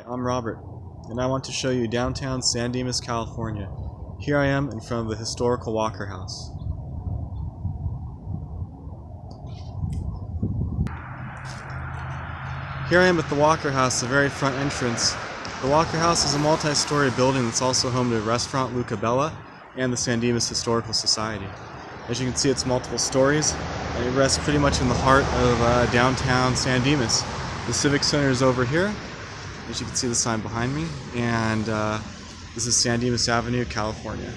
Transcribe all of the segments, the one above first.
I'm Robert, and I want to show you downtown San Dimas, California. Here I am in front of the historical Walker House. Here I am at the Walker House, the very front entrance. The Walker House is a multi-story building that's also home to restaurant Luca Bella and the San Dimas Historical Society. As you can see, it's multiple stories, and it rests pretty much in the heart of downtown San Dimas. The Civic Center is over here. As you can see the sign behind me, and this is San Dimas Avenue, California.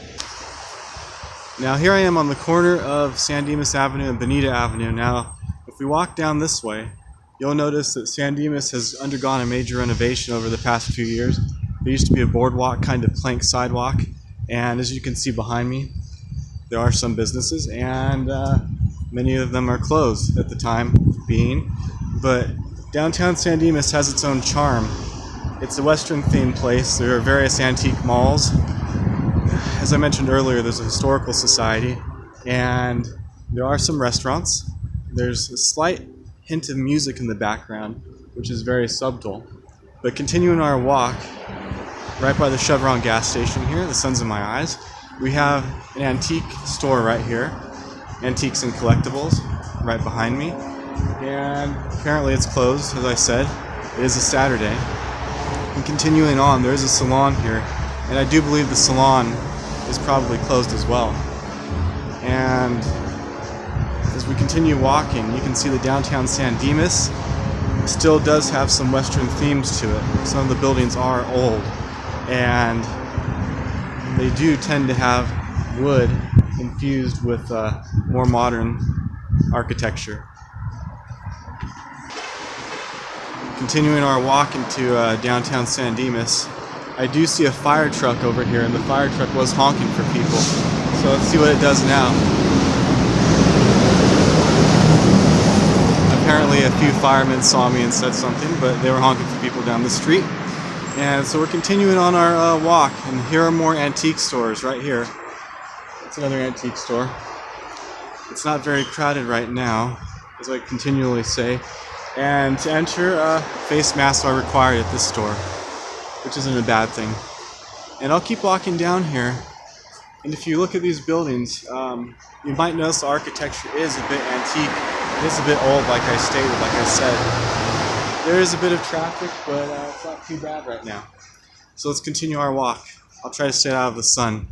Now here I am on the corner of San Dimas Avenue and Bonita Avenue. Now if we walk down this way, you'll notice that San Dimas has undergone a major renovation over the past few years. There used to be a boardwalk, kind of plank sidewalk, and as you can see behind me, there are some businesses, and many of them are closed at the time being. But downtown San Dimas has its own charm. It's a Western themed place. There are various antique malls. As I mentioned earlier, there's a historical society, and there are some restaurants. There's a slight hint of music in the background, which is very subtle. But continuing our walk, right by the Chevron gas station here, the sun's in my eyes, we have an antique store right here, Antiques and Collectibles, right behind me. And apparently it's closed, as I said. It is a Saturday. And continuing on, there is a salon here, and I do believe the salon is probably closed as well. And as we continue walking, you can see that downtown San Dimas still does have some Western themes to it. Some of the buildings are old, and they do tend to have wood infused with more modern architecture. Continuing our walk into downtown San Dimas, I do see a fire truck over here, and the fire truck was honking for people. So let's see what it does now. Apparently a few firemen saw me and said something, but they were honking for people down the street. And so we're continuing on our walk, and here are more antique stores right here. It's another antique store. It's not very crowded right now, as I continually say. And to enter, face masks are required at this store, which isn't a bad thing. And I'll keep walking down here, and if you look at these buildings, you might notice the architecture is a bit antique. It is a bit old, like I stated, like I said. There is a bit of traffic, but it's not too bad right now. So let's continue our walk. I'll try to stay out of the sun.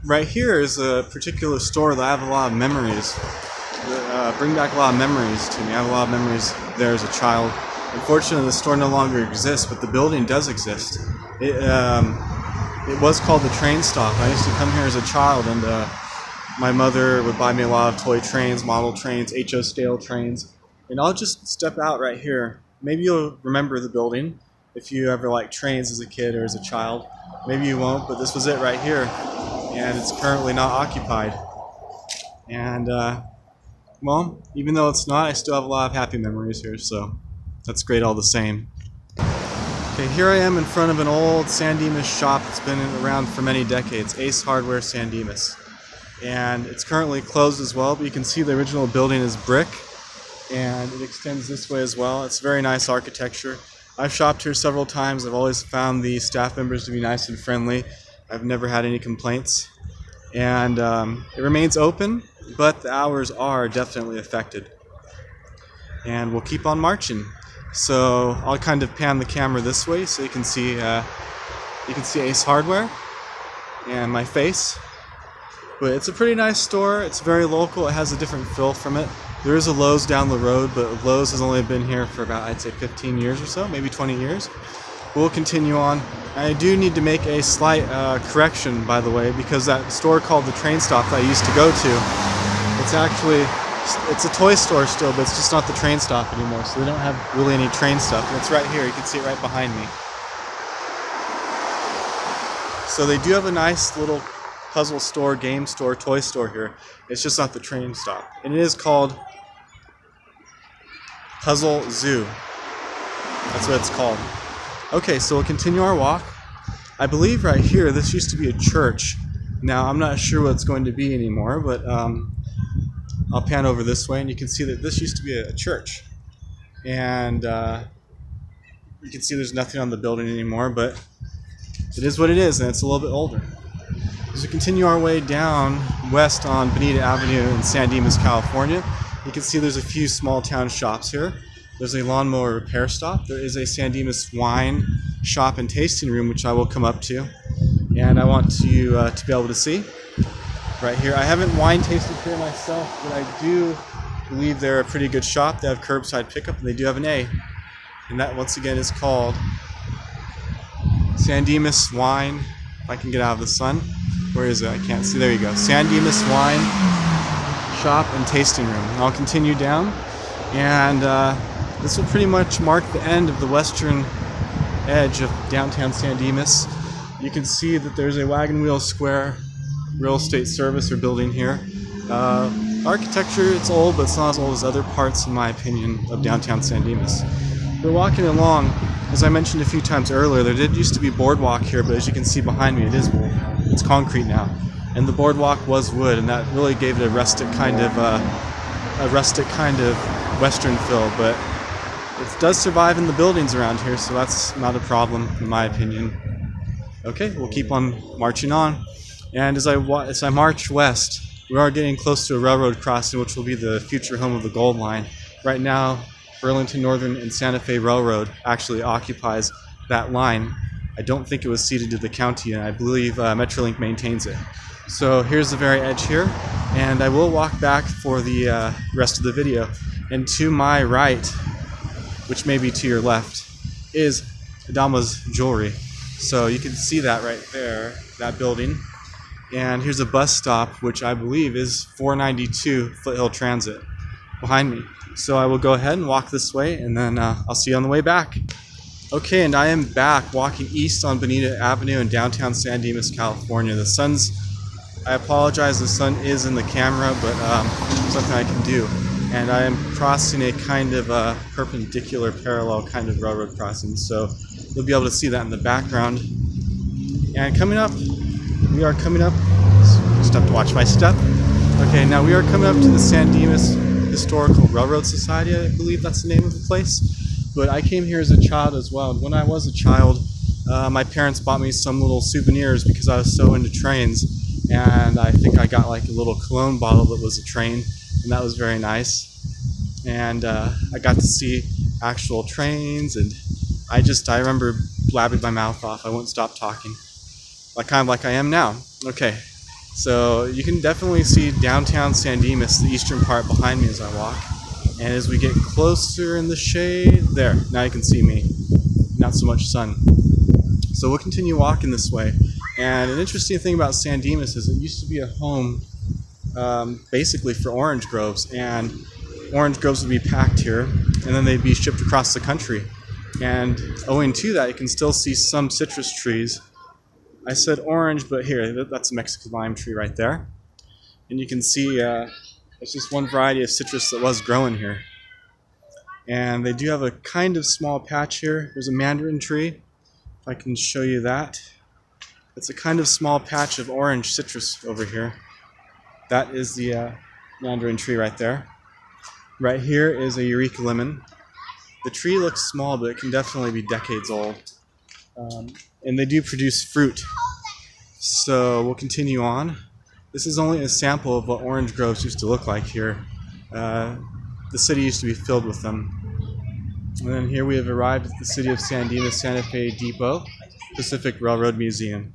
Right here is a particular store that I have a lot of memories. Bring back a lot of memories to me. I have a lot of memories there as a child. Unfortunately, the store no longer exists, but the building does exist. It was called the Train Stop. I used to come here as a child, and my mother would buy me a lot of toy trains, model trains, H.O. scale trains. And I'll just step out right here. Maybe you'll remember the building if you ever liked trains as a kid or as a child. Maybe you won't, but this was it right here. And it's currently not occupied. And well, even though it's not, I still have a lot of happy memories here, so that's great all the same. Okay, here I am in front of an old San Dimas shop that's been around for many decades, Ace Hardware San Dimas. And it's currently closed as well, but you can see the original building is brick, and it extends this way as well. It's very nice architecture. I've shopped here several times. I've always found the staff members to be nice and friendly. I've never had any complaints. And it remains open, but the hours are definitely affected. And we'll keep on marching. So I'll kind of pan the camera this way so you can see Ace Hardware and my face. But it's a pretty nice store. It's very local. It has a different feel from it. There is a Lowe's down the road, but Lowe's has only been here for about, I'd say, 15 years or so, maybe 20 years. We'll continue on. I do need to make a slight correction, by the way, because that store called the Train Stop that I used to go to, it's a toy store still, but it's just not the Train Stop anymore, so they don't have really any train stuff. And it's right here. You can see it right behind me. So they do have a nice little puzzle store, game store, toy store here. It's just not the Train Stop. And it is called Puzzle Zoo. That's what it's called. Okay, so we'll continue our walk. I believe right here, this used to be a church. Now, I'm not sure what it's going to be anymore, but I'll pan over this way, and you can see that this used to be a church. And You can see there's nothing on the building anymore, but it is what it is, and it's a little bit older. As we continue our way down west on Bonita Avenue in San Dimas, California, you can see there's a few small town shops here. There's a lawnmower repair stop. There is a San Dimas wine shop and tasting room, which I will come up to. And I want you to be able to see right here. I haven't wine tasted here myself, but I do believe they're a pretty good shop. They have curbside pickup, and they do have an A. And that, once again, is called San Dimas Wine. If I can get out of the sun. Where is it? I can't see. There you go. San Dimas Wine Shop and Tasting Room. And I'll continue down, and this will pretty much mark the end of the western edge of downtown San Dimas. You can see that there's a Wagon Wheel Square real estate service or building here. Architecture, it's old, but it's not as old as other parts, in my opinion, of downtown San Dimas. We're walking along. As I mentioned a few times earlier, there did used to be boardwalk here, but as you can see behind me, it's concrete now. And the boardwalk was wood, and that really gave it a rustic kind of western feel. But it does survive in the buildings around here, so that's not a problem, in my opinion. Okay, we'll keep on marching on. And as I march west, we are getting close to a railroad crossing, which will be the future home of the Gold Line. Right now, Burlington Northern and Santa Fe Railroad actually occupies that line. I don't think it was ceded to the county, and I believe Metrolink maintains it. So here's the very edge here, and I will walk back for the rest of the video. And to my right, which may be to your left, is Adama's Jewelry. So you can see that right there, that building. And here's a bus stop, which I believe is 492 Foothill Transit behind me. So I will go ahead and walk this way, and then I'll see you on the way back. Okay, and I am back walking east on Bonita Avenue in downtown San Dimas, California. I apologize, the sun is in the camera, but something I can do. And I am crossing a kind of perpendicular, parallel kind of railroad crossing. So you'll be able to see that in the background. And coming up, just have to watch my step. Okay, now we are coming up to the San Dimas Historical Railroad Society, I believe that's the name of the place. But I came here as a child as well. When I was a child, my parents bought me some little souvenirs because I was so into trains. And I think I got like a little cologne bottle that was a train, and that was very nice. And I got to see actual trains, and I remember blabbing my mouth off. I wouldn't stop talking, kind of like I am now. Okay. So you can definitely see downtown San Dimas, the eastern part behind me as I walk. And as we get closer in the shade, there, now you can see me. Not so much sun. So we'll continue walking this way. And an interesting thing about San Dimas is it used to be a home basically for orange groves. And orange groves would be packed here, and then they'd be shipped across the country. And owing to that, you can still see some citrus trees. I said orange, but here, that's a Mexican lime tree right there. And you can see it's just one variety of citrus that was growing here. And they do have a kind of small patch here. There's a mandarin tree, if I can show you that. It's a kind of small patch of orange citrus over here. That is the mandarin tree right there. Right here is a Eureka lemon. The tree looks small, but it can definitely be decades old. And they do produce fruit. So we'll continue on. This is only a sample of what orange groves used to look like here. The city used to be filled with them. And then here we have arrived at the city of San Dimas Santa Fe Depot, Pacific Railroad Museum.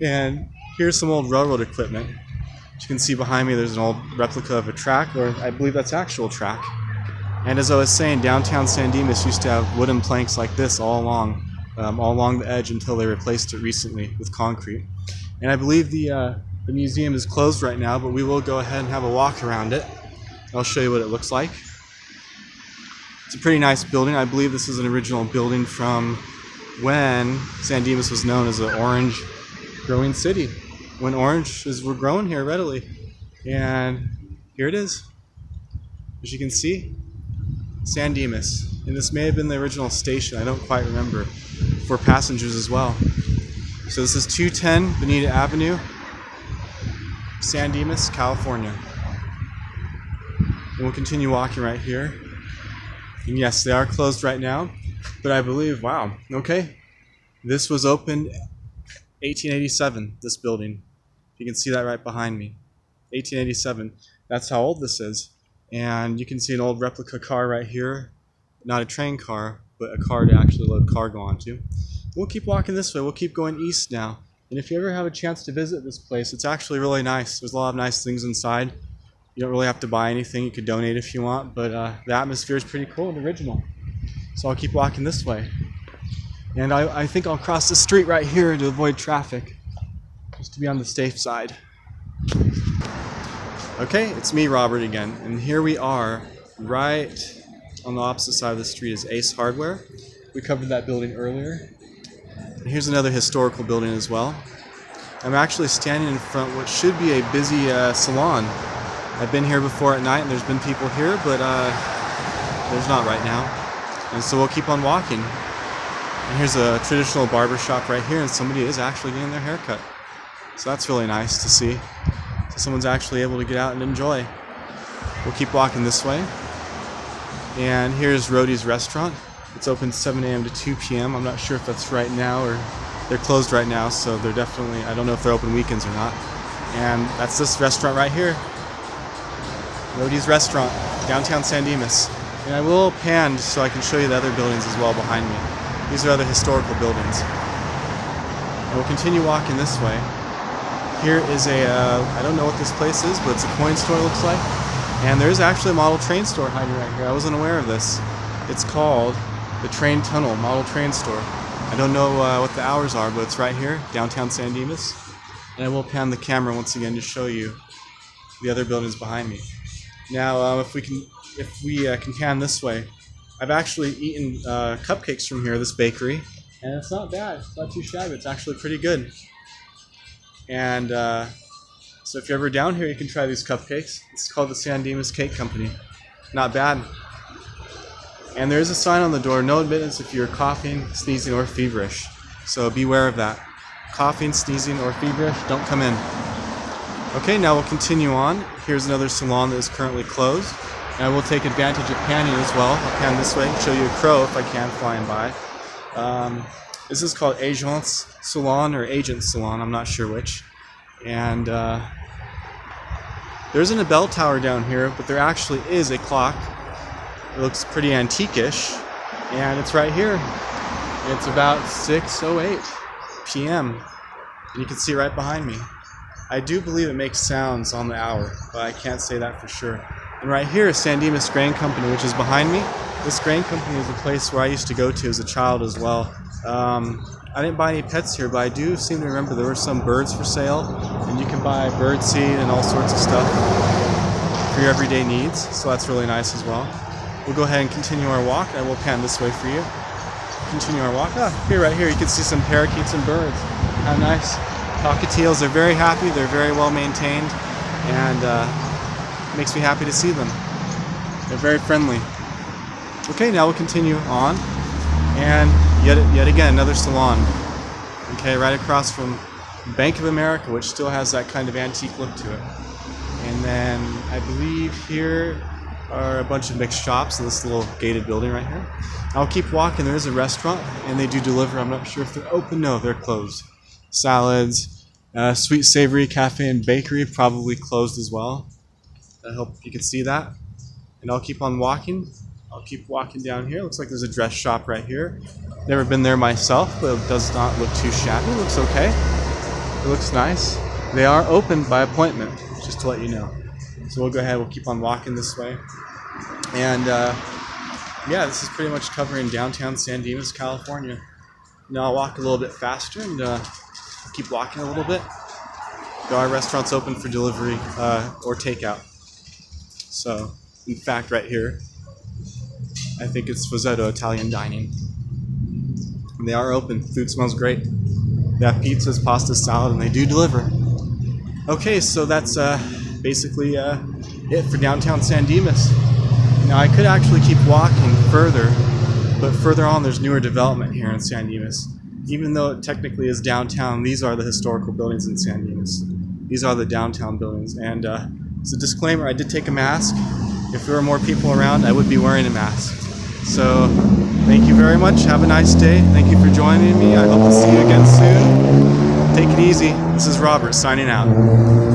And here's some old railroad equipment. As you can see behind me, there's an old replica of a track, or I believe that's actual track. And as I was saying, downtown San Dimas used to have wooden planks like this all along the edge until they replaced it recently with concrete. And I believe the museum is closed right now, but we will go ahead and have a walk around it. I'll show you what it looks like. It's a pretty nice building. I believe this is an original building from when San Dimas was known as an orange growing city, when oranges were grown here readily. And here it is. As you can see, San Dimas. And this may have been the original station, I don't quite remember, for passengers as well. So this is 210 Bonita Avenue, San Dimas, California. And we'll continue walking right here. And yes, they are closed right now. But I believe, wow, okay. This was opened 1887, this building. You can see that right behind me. 1887. That's how old this is. And you can see an old replica car right here. Not a train car, but a car to actually load cargo onto. We'll keep walking this way. We'll keep going east now. And if you ever have a chance to visit this place, it's actually really nice. There's a lot of nice things inside. You don't really have to buy anything. You could donate if you want, but the atmosphere is pretty cool and original. So I'll keep walking this way. And I think I'll cross the street right here to avoid traffic, just to be on the safe side. Okay, it's me, Robert, again. And here we are, right on the opposite side of the street is Ace Hardware. We covered that building earlier. And here's another historical building as well. I'm actually standing in front of what should be a busy salon. I've been here before at night and there's been people here, but there's not right now. And so we'll keep on walking. And here's a traditional barber shop right here, and somebody is actually getting their hair cut. So that's really nice to see. So someone's actually able to get out and enjoy. We'll keep walking this way. And here's Rhodey's Restaurant. It's open 7 a.m. to 2 p.m. I'm not sure if that's right now, or they're closed right now, so they're definitely, I don't know if they're open weekends or not. And that's this restaurant right here. Rhodey's Restaurant, downtown San Dimas. And I will pan so I can show you the other buildings as well behind me. These are other historical buildings. And we'll continue walking this way. Here is a, I don't know what this place is, but it's a coin store, it looks like. And there's actually a model train store hiding right here. I wasn't aware of this. It's called the Train Tunnel Model Train Store. I don't know what the hours are, but it's right here, downtown San Dimas. And I will pan the camera once again to show you the other buildings behind me. Now, if we can pan this way, I've actually eaten cupcakes from here, this bakery, and it's not bad. It's not too shabby. It's actually pretty good. And so if you're ever down here, you can try these cupcakes. It's called the San Dimas Cake Company. Not bad. And there is a sign on the door, no admittance if you're coughing, sneezing, or feverish. So beware of that. Coughing, sneezing, or feverish, don't come in. Okay, now we'll continue on. Here's another salon that is currently closed. And I will take advantage of panning as well. I'll pan this way and show you a crow if I can flying by. This is called Agence Salon or Agent Salon, I'm not sure which. And there isn't a bell tower down here, but there actually is a clock. It looks pretty antique-ish, and it's right here. It's about 6:08 p.m. and you can see right behind me. I do believe it makes sounds on the hour, but I can't say that for sure. And right here is San Dimas Grain Company, which is behind me. This grain company is a place where I used to go to as a child as well. I didn't buy any pets here, but I do seem to remember there were some birds for sale, and you can buy bird seed and all sorts of stuff for your everyday needs, so that's really nice as well. We'll go ahead and continue our walk, and we'll pan this way for you. Continue our walk. Here, right here, you can see some parakeets and birds. How nice. Cockatiels, they're very happy, they're very well maintained, and it makes me happy to see them. They're very friendly. Okay, now we'll continue on, and yet again, another salon. Okay, right across from Bank of America, which still has that kind of antique look to it. And then I believe here are a bunch of mixed shops in this little gated building right here. I'll keep walking. There is a restaurant, and they do deliver. I'm not sure if they're open. No, they're closed. Salads, sweet savory cafe and bakery, probably closed as well. I hope you can see that. And I'll keep on walking. I'll keep walking down here. Looks like there's a dress shop right here. Never been there myself, but it does not look too shabby. It looks okay. It looks nice. They are open by appointment, just to let you know. So we'll go ahead. We'll keep on walking this way. And yeah, this is pretty much covering downtown San Dimas, California. Now I'll walk a little bit faster and keep walking a little bit. There are restaurants open for delivery or takeout. So, in fact, right here, I think it's Fazzetto Italian Dining. And they are open. Food smells great. They have pizzas, pasta, salad, and they do deliver. Okay, so that's basically it for downtown San Dimas. Now, I could actually keep walking further, but further on there's newer development here in San Dimas. Even though it technically is downtown, these are the historical buildings in San Dimas. These are the downtown buildings. And as a disclaimer, I did take a mask. If there were more people around, I would be wearing a mask. So thank you very much. Have a nice day. Thank you for joining me. I hope to see you again soon. Take it easy. This is Robert signing out.